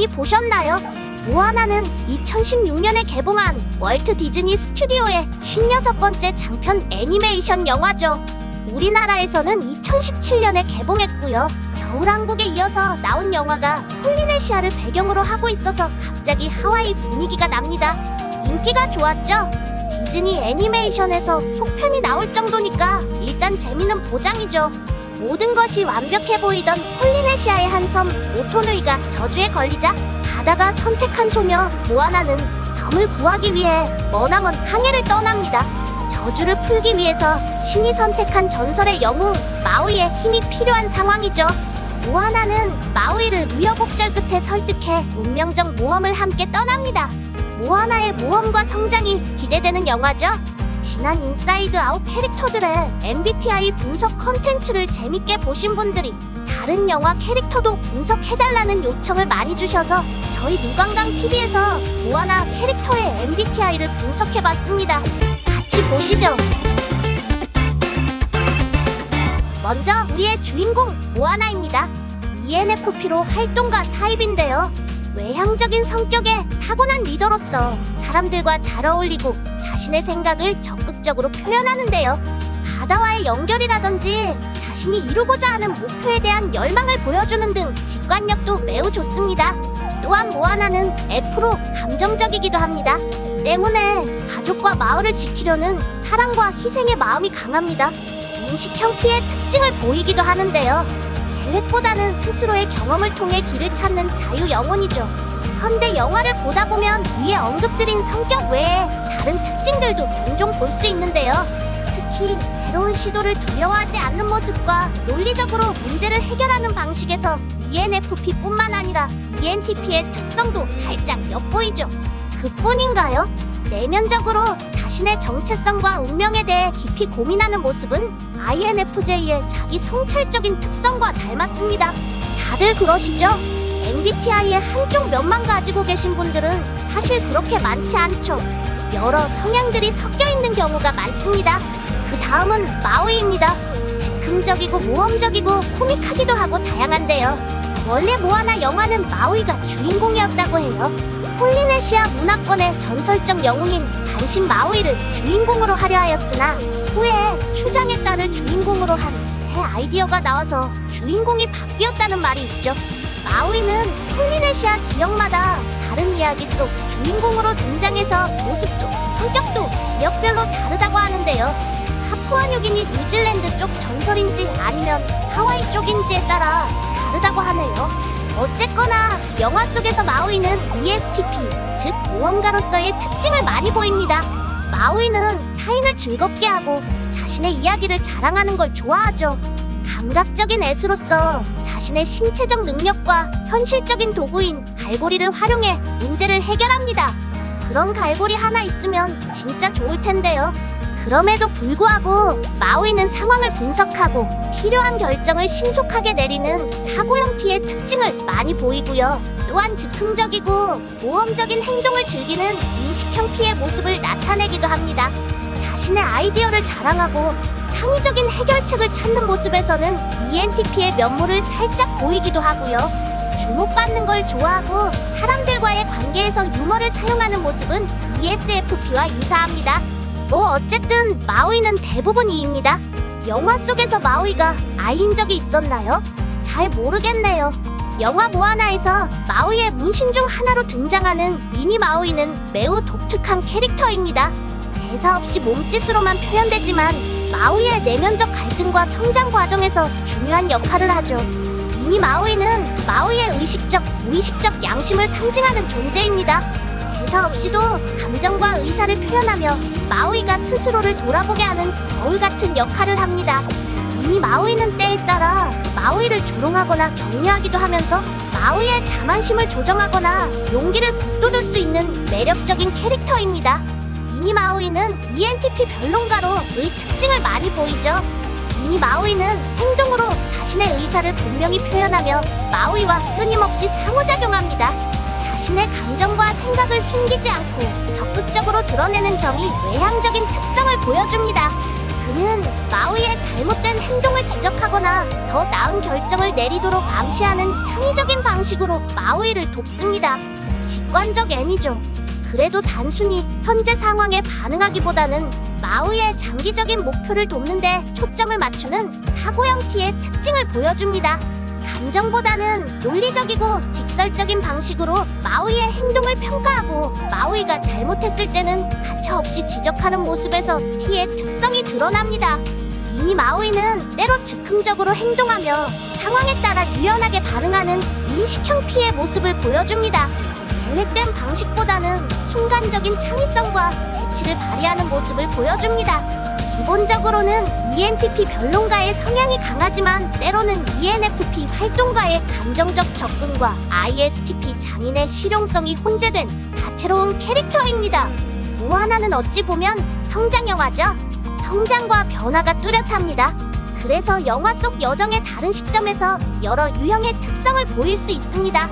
많이 보셨나요? 모아나는 2016년에 개봉한 월트 디즈니 스튜디오의 56번째 장편 애니메이션 영화죠. 우리나라에서는 2017년에 개봉했고요. 겨울왕국에 이어서 나온 영화가 폴리네시아를 배경으로 하고 있어서 갑자기 하와이 분위기가 납니다. 인기가 좋았죠? 디즈니 애니메이션에서 속편이 나올 정도니까 일단 재미는 보장이죠. 모든 것이 완벽해 보이던 폴리네시아의 한 섬 모토누이가 저주에 걸리자 바다가 선택한 소녀 모아나는 섬을 구하기 위해 머나먼 항해를 떠납니다. 저주를 풀기 위해서 신이 선택한 전설의 영웅 마우이의 힘이 필요한 상황이죠. 모아나는 마우이를 우여곡절 끝에 설득해 운명적 모험을 함께 떠납니다. 모아나의 모험과 성장이 기대되는 영화죠. 지난 인사이드 아웃 캐릭터들의 MBTI 분석 컨텐츠를 재밌게 보신 분들이 다른 영화 캐릭터도 분석해달라는 요청을 많이 주셔서 저희 누강강TV에서 모아나 캐릭터의 MBTI를 분석해봤습니다. 같이 보시죠. 먼저 우리의 주인공 모아나입니다. ENFP로 활동가 타입인데요. 외향적인 성격의 타고난 리더로서 사람들과 잘 어울리고 자신의 생각을 적극적으로 표현하는데요. 바다와의 연결이라든지 자신이 이루고자 하는 목표에 대한 열망을 보여주는 등 직관력도 매우 좋습니다. 또한 모아나는 F로 감정적이기도 합니다. 때문에 가족과 마을을 지키려는 사랑과 희생의 마음이 강합니다. 인식형 P의 특징을 보이기도 하는데요. 계획보다는 스스로의 경험을 통해 길을 찾는 자유 영혼이죠. 헌데 영화를 보다 보면 위에 언급드린 성격 외에 다른 특징들도 종종 볼 수 있는데요. 특히 새로운 시도를 두려워하지 않는 모습과 논리적으로 문제를 해결하는 방식에서 ENFP뿐만 아니라 ENTP의 특성도 살짝 엿보이죠. 그뿐인가요? 내면적으로 자신의 정체성과 운명에 대해 깊이 고민하는 모습은 INFJ의 자기 성찰적인 특성과 닮았습니다. 다들 그러시죠? MBTI의 한쪽 면만 가지고 계신 분들은 사실 그렇게 많지 않죠. 여러 성향들이 섞여 있는 경우가 많습니다. 그 다음은 마우이입니다. 즉흥적이고 모험적이고 코믹하기도 하고 다양한데요. 원래 모아나 영화는 마우이가 주인공이었다고 해요. 폴리네시아 문화권의 전설적 영웅인 단신 마우이를 주인공으로 하려 하였으나 후에 추장의 딸을 주인공으로 한 새 아이디어가 나와서 주인공이 바뀌었다는 말이 있죠. 마우이는 폴리네시아 지역마다 다른 이야기 속 주인공으로 등장해서 모습도 성격도 지역별로 다르다고 하는데요. 파푸아뉴기니 뉴질랜드 쪽 전설인지 아니면 하와이 쪽인지에 따라 다르다고 하네요. 어쨌거나 영화 속에서 마우이는 ESTP, 즉 모험가로서의 특징을 많이 보입니다. 마우이는 타인을 즐겁게 하고 자신의 이야기를 자랑하는 걸 좋아하죠. 감각적인 애수로서 자신의 신체적 능력과 현실적인 도구인 갈고리를 활용해 문제를 해결합니다. 그런 갈고리 하나 있으면 진짜 좋을 텐데요. 그럼에도 불구하고 마우이는 상황을 분석하고 필요한 결정을 신속하게 내리는 사고형 T의 특징을 많이 보이고요. 또한 즉흥적이고 모험적인 행동을 즐기는 인식형 P의 모습을 나타내기도 합니다. 자신의 아이디어를 자랑하고 창의적인 해결책을 찾는 모습에서는 ENTP의 면모를 살짝 보이기도 하고요. 주목받는 걸 좋아하고 사람들과의 관계에서 유머를 사용하는 모습은 ESFP와 유사합니다. 뭐 어쨌든 마우이는 대부분 E입니다. 영화 속에서 마우이가 I인 적이 있었나요? 잘 모르겠네요. 영화 모아나에서 마우이의 문신 중 하나로 등장하는 미니 마우이는 매우 독특한 캐릭터입니다. 대사 없이 몸짓으로만 표현되지만 마우이의 내면적 갈등과 성장 과정에서 중요한 역할을 하죠. 미니 마우이는 마우이의 의식적, 무의식적 양심을 상징하는 존재입니다. 대사 없이도 감정과 의사를 표현하며 마우이가 스스로를 돌아보게 하는 거울 같은 역할을 합니다. 미니 마우이는 때에 따라 마우이를 조롱하거나 격려하기도 하면서 마우이의 자만심을 조정하거나 용기를 북돋을 수 있는 매력적인 캐릭터입니다. 미니 마우이는 ENTP 변론가로의 특징을 많이 보이죠. 미니 마우이는 행동으로 자신의 의사를 분명히 표현하며 마우이와 끊임없이 상호작용합니다. 자신의 감정과 생각을 숨기지 않고 적극적으로 드러내는 점이 외향적인 특성을 보여줍니다. 그는 마우이의 잘못된 행동을 지적하거나 더 나은 결정을 내리도록 암시하는 창의적인 방식으로 마우이를 돕습니다. 직관적 애니죠. 그래도 단순히 현재 상황에 반응하기보다는 마우이의 장기적인 목표를 돕는데 초점을 맞추는 타고형 T의 특징을 보여줍니다. 감정보다는 논리적이고 직설적인 방식으로 마우이의 행동을 평가하고 마우이가 잘못했을 때는 가차없이 지적하는 모습에서 T의 특성이 드러납니다. 이니 마우이는 때로 즉흥적으로 행동하며 상황에 따라 유연하게 반응하는 인식형 P의 모습을 보여줍니다. 계획된 방식보다는 순간적인 창의성과 재치를 발휘하는 모습을 보여줍니다. 기본적으로는 ENTP 변론가의 성향이 강하지만 때로는 ENFP 활동가의 감정적 접근과 ISTP 장인의 실용성이 혼재된 다채로운 캐릭터입니다. 모아나는 어찌 보면 성장 영화죠. 성장과 변화가 뚜렷합니다. 그래서 영화 속 여정의 다른 시점에서 여러 유형의 특성을 보일 수 있습니다.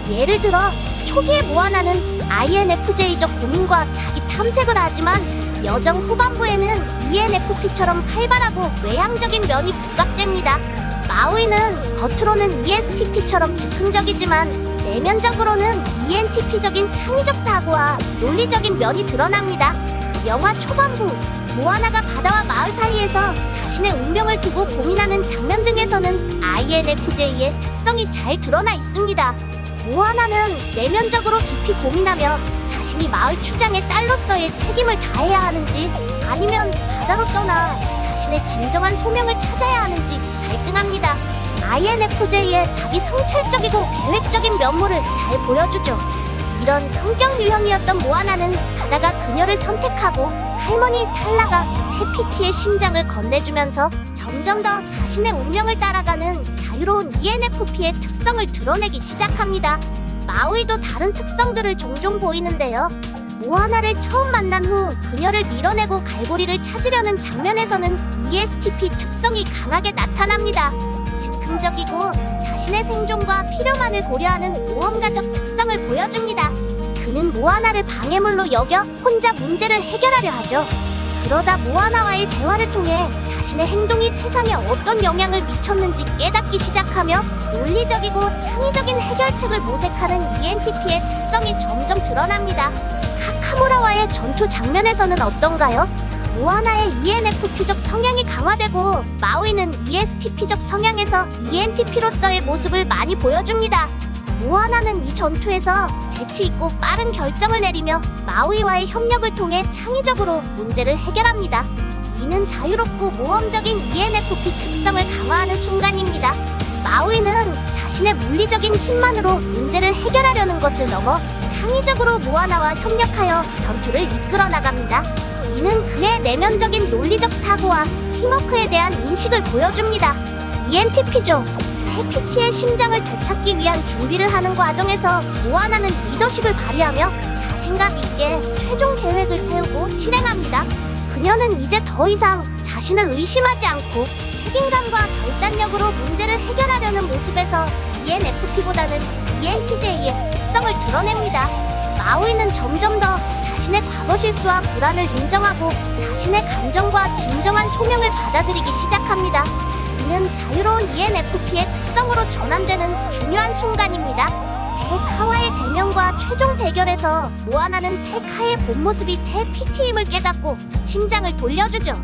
예를 들어 초기의 모아나는 INFJ적 고민과 자기 탐색을 하지만 여정 후반부에는 ENFP처럼 활발하고 외향적인 면이 부각됩니다. 마우이는 겉으로는 ESTP처럼 즉흥적이지만 내면적으로는 ENTP적인 창의적 사고와 논리적인 면이 드러납니다. 영화 초반부 모아나가 바다와 마을 사이에서 자신의 운명을 두고 고민하는 장면 등에서는 INFJ의 특성이 잘 드러나 있습니다. 모아나는 내면적으로 깊이 고민하며 자신이 마을 추장의 딸로서의 책임을 다해야 하는지 아니면 바다로 떠나 자신의 진정한 소명을 찾아야 하는지 갈등합니다. INFJ의 자기 성찰적이고 계획적인 면모를 잘 보여주죠. 이런 성격 유형이었던 모아나는 바다가 그녀를 선택하고 할머니 탈라가 해피티의 심장을 건네주면서 점점 더 자신의 운명을 따라가는 자유로운 ENFP의 특성을 드러내기 시작합니다. 마우이도 다른 특성들을 종종 보이는데요. 모아나를 처음 만난 후 그녀를 밀어내고 갈고리를 찾으려는 장면에서는 ESTP 특성이 강하게 나타납니다. 즉흥적이고 자신의 생존과 필요만을 고려하는 모험가적 특성을 보여줍니다. 그는 모아나를 방해물로 여겨 혼자 문제를 해결하려 하죠. 그러다 모아나와의 대화를 통해 자신의 행동이 세상에 어떤 영향을 미쳤는지 깨닫기 시작하며 논리적이고 창의적인 해결책을 모색하는 ENTP의 특성이 점점 드러납니다. 카카무라와의 전투 장면에서는 어떤가요? 모아나의 ENFP적 성향이 강화되고 마우이는 ESTP적 성향에서 ENTP로서의 모습을 많이 보여줍니다. 모아나는 이 전투에서 재치있고 빠른 결정을 내리며 마우이와의 협력을 통해 창의적으로 문제를 해결합니다. 이는 자유롭고 모험적인 ENFP 특성을 강화하는 순간입니다. 마우이는 자신의 물리적인 힘만으로 문제를 해결하려는 것을 넘어 창의적으로 모아나와 협력하여 전투를 이끌어 나갑니다. 이는 그의 내면적인 논리적 사고와 팀워크에 대한 인식을 보여줍니다. ENTP죠. 해피티의 심장을 되찾기 위한 준비를 하는 과정에서 모아나는 리더십을 발휘하며 자신감 있게 최종 계획을 세우고 실행합니다. 그녀는 이제 더 이상 자신을 의심하지 않고 책임감과 결단력으로 문제를 해결하려는 모습에서 ENFP보다는 ENTJ의 특성을 드러냅니다. 마우이는 점점 더 자신의 과거 실수와 불안을 인정하고 자신의 감정과 진정한 소명을 받아들이기 시작합니다. 이는 자유로운 ENFP의 특성으로 전환되는 중요한 순간입니다. 택하와의 대면과 최종 대결에서 모아나는 택하의 본 모습이 태PT임을 깨닫고 심장을 돌려주죠.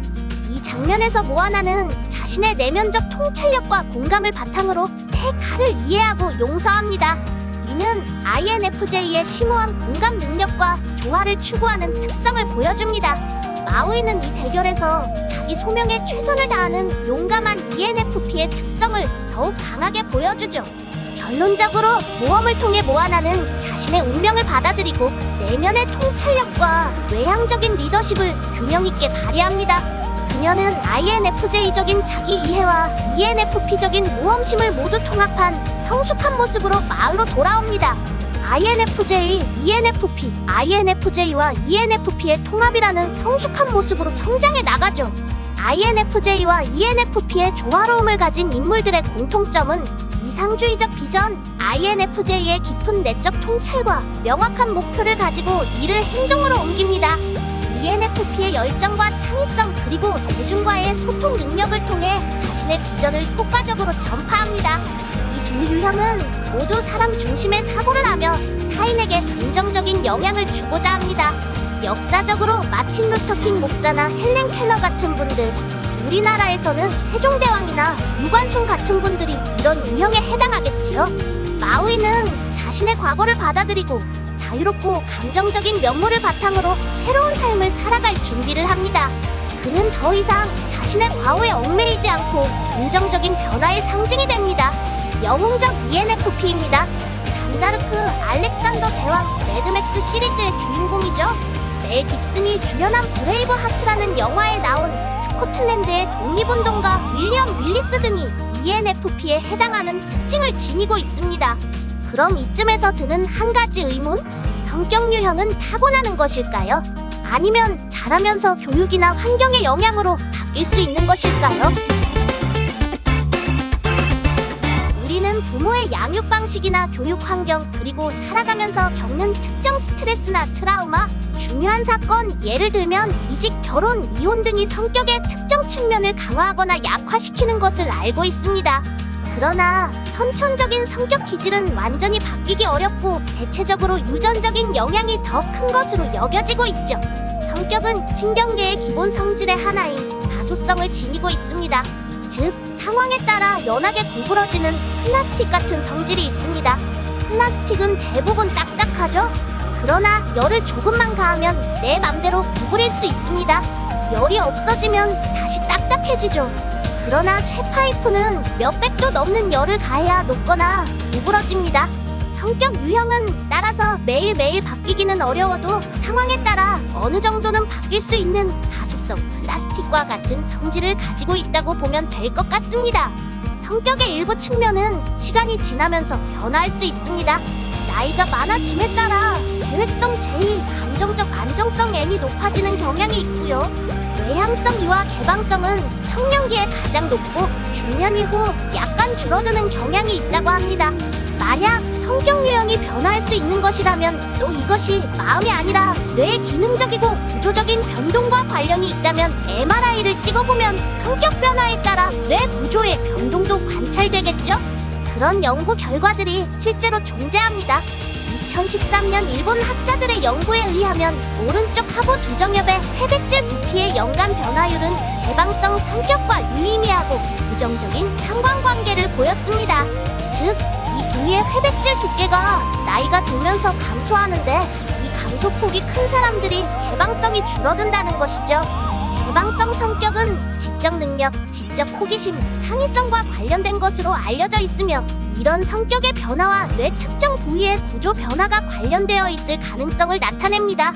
이 장면에서 모아나는 자신의 내면적 통찰력과 공감을 바탕으로 택하를 이해하고 용서합니다. 이는 INFJ의 심오한 공감 능력과 조화를 추구하는 특성을 보여줍니다. 마우이는 이 대결에서 자기 소명에 최선을 다하는 용감한 ENFP의 특성을 더욱 강하게 보여주죠. 결론적으로 모험을 통해 모아나는 자신의 운명을 받아들이고 내면의 통찰력과 외향적인 리더십을 균형 있게 발휘합니다. 그녀는 INFJ적인 자기 이해와 ENFP적인 모험심을 모두 통합한 성숙한 모습으로 마을로 돌아옵니다. INFJ, ENFP, INFJ와 ENFP의 통합이라는 성숙한 모습으로 성장해 나가죠. INFJ와 ENFP의 조화로움을 가진 인물들의 공통점은 이상주의적 비전, INFJ의 깊은 내적 통찰과 명확한 목표를 가지고 이를 행동으로 옮깁니다. ENFP의 열정과 창의성, 그리고 대중과의 소통 능력을 통해 자신의 비전을 효과적으로 전파합니다. 이 두 유형은 모두 사람 중심의 사고를 하며 타인에게 긍정적인 영향을 주고자 합니다. 역사적으로 마틴 루터 킹 목사나 헬렌 켈러 같은 분들, 우리나라에서는 세종대왕이나 유관순 같은 분들이 이런 유형에 해당하겠지요. 마우이는 자신의 과거를 받아들이고 자유롭고 감정적인 면모를 바탕으로 새로운 삶을 살아갈 준비를 합니다. 그는 더 이상 자신의 과거에 얽매이지 않고 긍정적인 변화의 상징이 됩니다. 영웅적 ENFP입니다. 잔다르크, 알렉산더 대왕, 매드맥스 시리즈의 주인공이죠. 멜 깁슨이 주연한 브레이브 하트라는 영화에 나온 스코틀랜드의 독립운동가 윌리엄 윌리스 등이 ENFP에 해당하는 특징을 지니고 있습니다. 그럼 이쯤에서 드는 한 가지 의문? 성격 유형은 타고나는 것일까요? 아니면 자라면서 교육이나 환경의 영향으로 바뀔 수 있는 것일까요? 우리는 부모의 양육 방식이나 교육 환경, 그리고 살아가면서 겪는 특정 스트레스나 트라우마, 중요한 사건, 예를 들면 이직, 결혼, 이혼 등이 성격의 특정 측면을 강화하거나 약화시키는 것을 알고 있습니다. 그러나 선천적인 성격 기질은 완전히 바뀌기 어렵고 대체적으로 유전적인 영향이 더 큰 것으로 여겨지고 있죠. 성격은 신경계의 기본 성질의 하나인 다소성을 지니고 있습니다. 즉, 상황에 따라 연하게 구부러지는 플라스틱 같은 성질이 있습니다. 플라스틱은 대부분 딱딱하죠? 그러나 열을 조금만 가하면 내 맘대로 구부릴 수 있습니다. 열이 없어지면 다시 딱딱해지죠. 그러나 쇠파이프는 몇백도 넘는 열을 가해야 녹거나 구부러집니다. 성격 유형은 따라서 매일매일 바뀌기는 어려워도 상황에 따라 어느 정도는 바뀔 수 있는 다소성 플라스틱과 같은 성질을 가지고 있다고 보면 될 것 같습니다. 성격의 일부 측면은 시간이 지나면서 변화할 수 있습니다. 나이가 많아짐에 따라 계획성 J, 감정적 안정성 N이 높아지는 경향이 있고요. 외향성 E와 개방성은 청년기에 가장 높고 중년 이후 약간 줄어드는 경향이 있다고 합니다. 만약 성격 유형이 변화할 수 있는 것이라면 또 이것이 마음이 아니라 뇌의 기능적이고 구조적인 변동과 관련이 있다면 MRI를 찍어보면 성격 변화에 따라 뇌 구조의 변동도 관찰되겠죠? 그런 연구 결과들이 실제로 존재합니다. 2013년 일본 학자들의 연구에 의하면 오른쪽 하부 두정엽의 회백질 부피의 연간 변화율은 개방성 성격과 유의미하고 부정적인 상관관계를 보였습니다. 즉, 이 부위의 회백질 두께가 나이가 들면서 감소하는데 이 감소폭이 큰 사람들이 개방성이 줄어든다는 것이죠. 개방성 성격은 지적 능력, 지적 호기심, 창의성과 관련된 것으로 알려져 있으며 이런 성격의 변화와 뇌 특정 부위의 구조 변화가 관련되어 있을 가능성을 나타냅니다.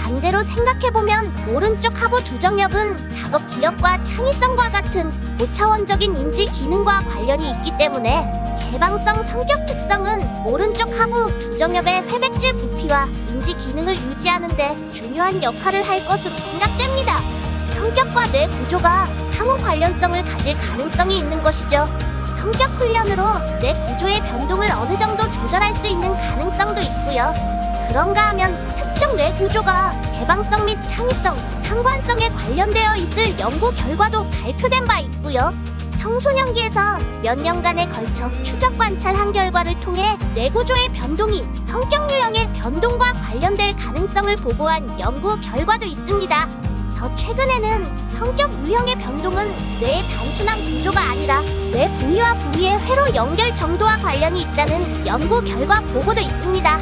반대로 생각해보면 오른쪽 하부 두정엽은 작업 기력과 창의성과 같은 고차원적인 인지 기능과 관련이 있기 때문에 개방성 성격 특성은 오른쪽 하부 두정엽의 회백질 부피와 인지 기능을 유지하는 데 중요한 역할을 할 것으로 생각됩니다. 성격과 뇌 구조가 상호 관련성을 가질 가능성이 있는 것이죠. 성격 훈련으로 뇌 구조의 변동을 어느 정도 조절할 수 있는 가능성도 있고요. 그런가 하면 특정 뇌 구조가 개방성 및 창의성, 상관성에 관련되어 있을 연구 결과도 발표된 바 있고요. 청소년기에서 몇 년간에 걸쳐 추적 관찰한 결과를 통해 뇌 구조의 변동이 성격 유형의 변동과 관련될 가능성을 보고한 연구 결과도 있습니다. 더 최근에는 성격 유형의 변동은 뇌의 단순한 구조가 아니라 뇌 부위와 부위의 회로 연결 정도와 관련이 있다는 연구 결과 보고도 있습니다.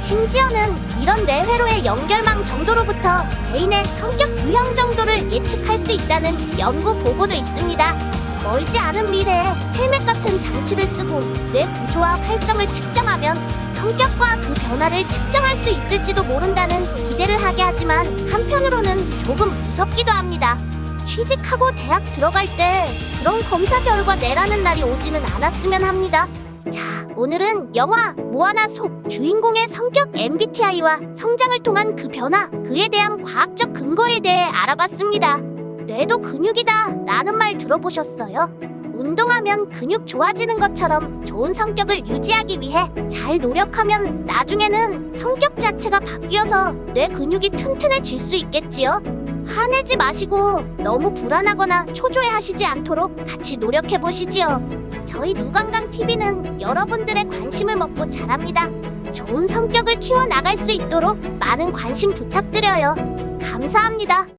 심지어는 이런 뇌 회로의 연결망 정도로부터 개인의 성격 유형 정도를 예측할 수 있다는 연구 보고도 있습니다. 멀지 않은 미래에 헬멧 같은 장치를 쓰고 뇌 구조와 활성을 측정하면 성격과 그 변화를 측정할 수 있을지도 모른다는 기대를 하게 하지만 한편으로는 조금 무섭기도 합니다. 취직하고 대학 들어갈 때 그런 검사 결과 내라는 날이 오지는 않았으면 합니다. 자, 오늘은 영화 모아나 속 주인공의 성격 MBTI와 성장을 통한 그 변화, 그에 대한 과학적 근거에 대해 알아봤습니다. 뇌도 근육이다 라는 말 들어보셨어요? 운동하면 근육 좋아지는 것처럼 좋은 성격을 유지하기 위해 잘 노력하면 나중에는 성격 자체가 바뀌어서 뇌 근육이 튼튼해질 수 있겠지요? 화내지 마시고 너무 불안하거나 초조해하시지 않도록 같이 노력해보시지요. 저희 누건강TV는 여러분들의 관심을 먹고 자랍니다. 좋은 성격을 키워나갈 수 있도록 많은 관심 부탁드려요. 감사합니다.